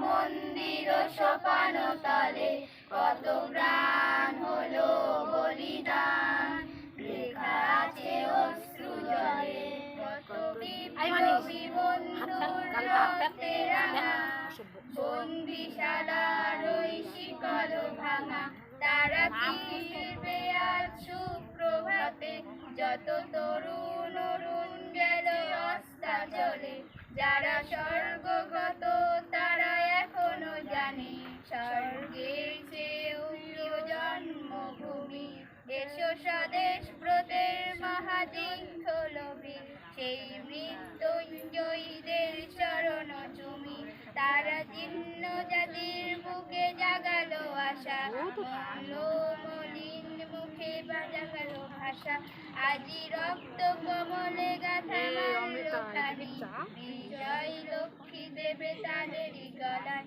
মন্দির সোপান তলে কত প্রাণ হলো বলিদান, লেখা আছে অশ্রু জলে কত বিপ্লবী বন্ধুর রক্তে রাঙা, বন্দিশালার ওই শিকল ভাঙা, তারা ফিরবে আজ সুপ্রভাতে, যত তরুণ অরুণ গেল অস্তাচলে, যারা স্বর্গগত তারা এখনো জানে স্বর্গের চেয়েও প্রিয় জন্মভূমি। এসো স্বদেশ ব্রতের মহাদীক্ষলভী, সেই মৃত্যুঞ্জয়ীদের চরণ চুমি, তারা জীর্ণ জাতির বুকে জাগালো আশা, মলিন মুখে বাজাগালো ভাষা, আজি রক্ত কমলে গাথা মানলো খানি, বিজয় লক্ষ্মী দেবে তাদেরই গলায়।